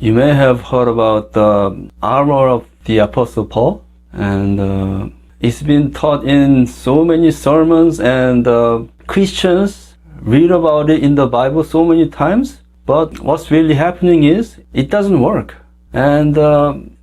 You may have heard about the armor of the Apostle Paul, and it's been taught in so many sermons, and Christians read about it in the Bible so many times, but what's really happening is it doesn't work. And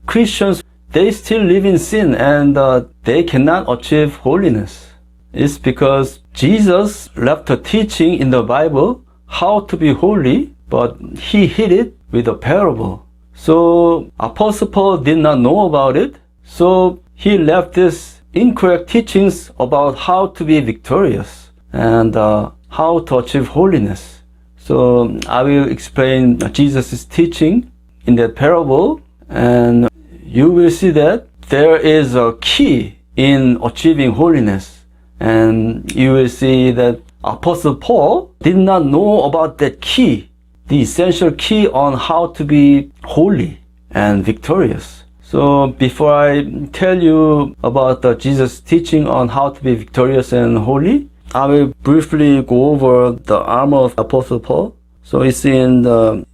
Christians, they still live in sin, and they cannot achieve holiness. It's because Jesus left a teaching in the Bible how to be holy, but he hid it with a parable. So Apostle Paul did not know about it, so he left this incorrect teachings about how to be victorious and how to achieve holiness. So I will explain Jesus' teaching in that parable, and you will see that there is a key in achieving holiness. And you will see that Apostle Paul did not know about that key, the essential key on how to be holy and victorious. So before I tell you about Jesus' teaching on how to be victorious and holy, I will briefly go over the armor of Apostle Paul. So it's in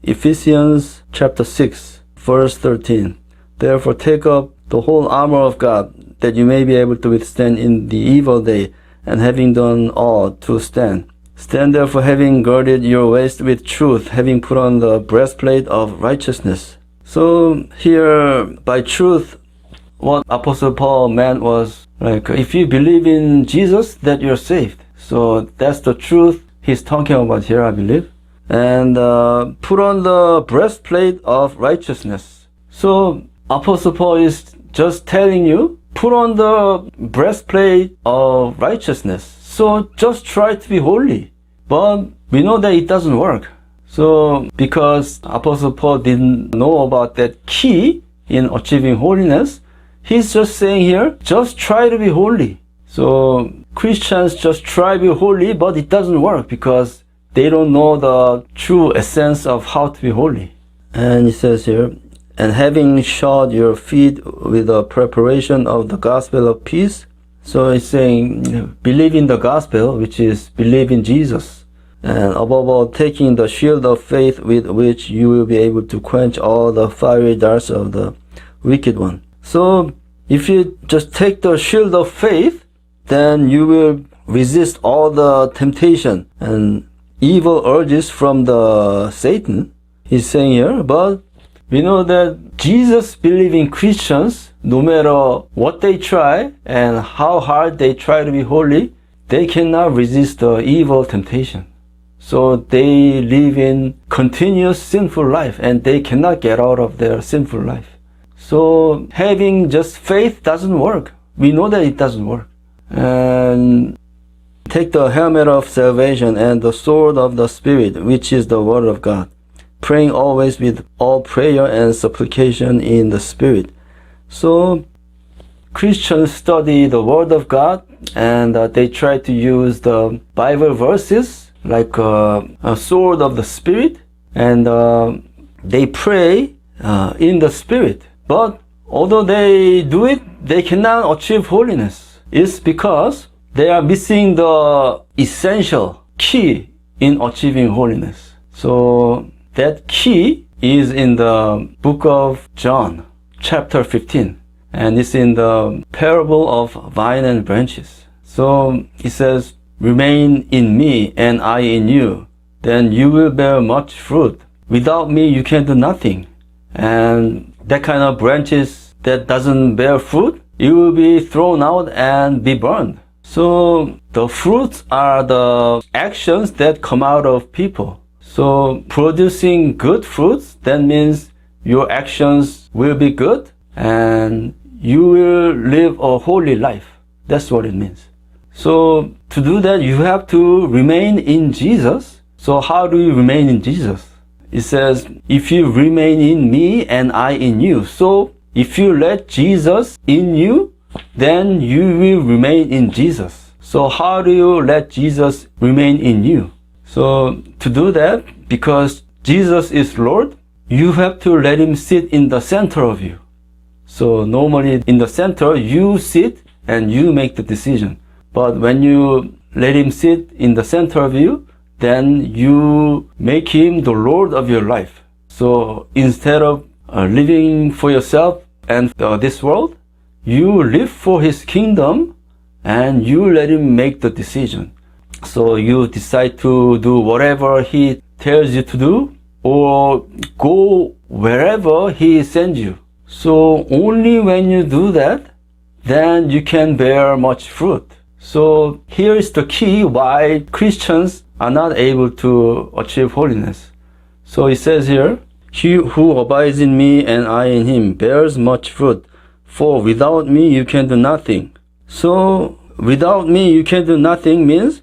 Ephesians chapter 6, verse 13. Therefore take up the whole armor of God, that you may be able to withstand in the evil day, and having done all, to stand. Stand therefore, having girded your waist with truth, having put on the breastplate of righteousness. So here, by truth, what Apostle Paul meant was, like, if you believe in Jesus, that you're saved. So that's the truth he's talking about here, I believe. And put on the breastplate of righteousness. So Apostle Paul is just telling you, put on the breastplate of righteousness. So just try to be holy. But we know that it doesn't work. So because Apostle Paul didn't know about that key in achieving holiness, he's just saying here, just try to be holy. So Christians just try to be holy, but it doesn't work because they don't know the true essence of how to be holy. And it says here, and having shod your feet with the preparation of the gospel of peace. So it's saying, believe in the gospel, which is believe in Jesus. And above all, taking the shield of faith with which you will be able to quench all the fiery darts of the wicked one. So if you just take the shield of faith, then you will resist all the temptation and evil urges from the Satan. He's saying here, but we know that Jesus believing Christians, no matter what they try and how hard they try to be holy, they cannot resist the evil temptation. So they live in continuous sinful life and they cannot get out of their sinful life. So having just faith doesn't work. We know that it doesn't work. And take the helmet of salvation and the sword of the Spirit, which is the word of God, praying always with all prayer and supplication in the Spirit. So Christians study the Word of God, and they try to use the Bible verses like a sword of the Spirit, and they pray in the Spirit. But although they do it, they cannot achieve holiness. It's because they are missing the essential key in achieving holiness. So that key is in the book of John, chapter 15. And it's in the parable of vine and branches. So it says, remain in me and I in you, then you will bear much fruit. Without me, you can do nothing. And that kind of branches that doesn't bear fruit, it will be thrown out and be burned. So the fruits are the actions that come out of people. So producing good fruits, that means your actions will be good and you will live a holy life. That's what it means. So to do that, you have to remain in Jesus. So how do you remain in Jesus? It says, if you remain in me and I in you. So if you let Jesus in you, then you will remain in Jesus. So how do you let Jesus remain in you? So to do that, because Jesus is Lord, you have to let him sit in the center of you. So normally in the center, you sit and you make the decision. But when you let him sit in the center of you, then you make him the Lord of your life. So instead of living for yourself and this world, you live for His kingdom and you let Him make the decision. So you decide to do whatever He tells you to do or go wherever He sends you. So only when you do that, then you can bear much fruit. So here is the key why Christians are not able to achieve holiness. So it says here, "He who abides in me and I in him bears much fruit, for without me you can do nothing." So without me you can do nothing means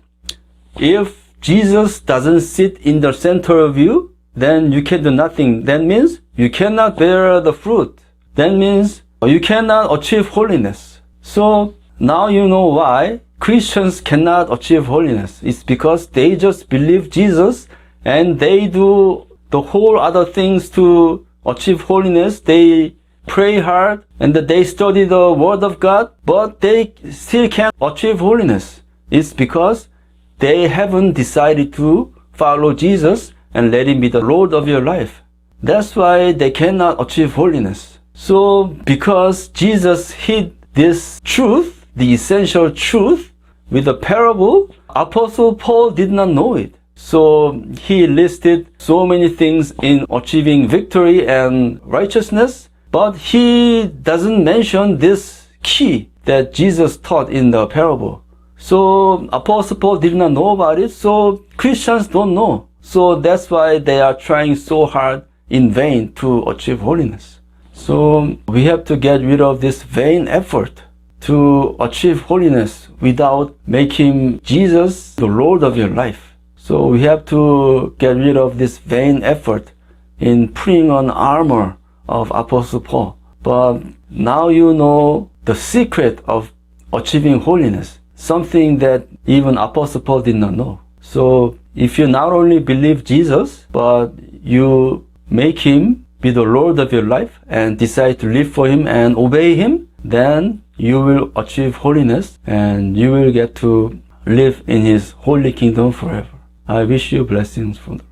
if Jesus doesn't sit in the center of you, then you can do nothing. That means you cannot bear the fruit. That means you cannot achieve holiness. So now you know why Christians cannot achieve holiness. It's because they just believe Jesus and they do the whole other things to achieve holiness. They pray hard and they study the Word of God, but they still can't achieve holiness. It's because they haven't decided to follow Jesus and let Him be the Lord of your life. That's why they cannot achieve holiness. So because Jesus hid this truth, the essential truth, with a parable, Apostle Paul did not know it. So he listed so many things in achieving victory and righteousness, but he doesn't mention this key that Jesus taught in the parable. So Apostle Paul did not know about it, so Christians don't know. So that's why they are trying so hard in vain to achieve holiness. So we have to get rid of this vain effort to achieve holiness without making Jesus the Lord of your life. So we have to get rid of this vain effort in putting on armor of Apostle Paul. But now you know the secret of achieving holiness, something that even Apostle Paul did not know. So if you not only believe Jesus, but you make Him be the Lord of your life and decide to live for Him and obey Him, then you will achieve holiness and you will get to live in His holy kingdom forever. I wish you blessings from the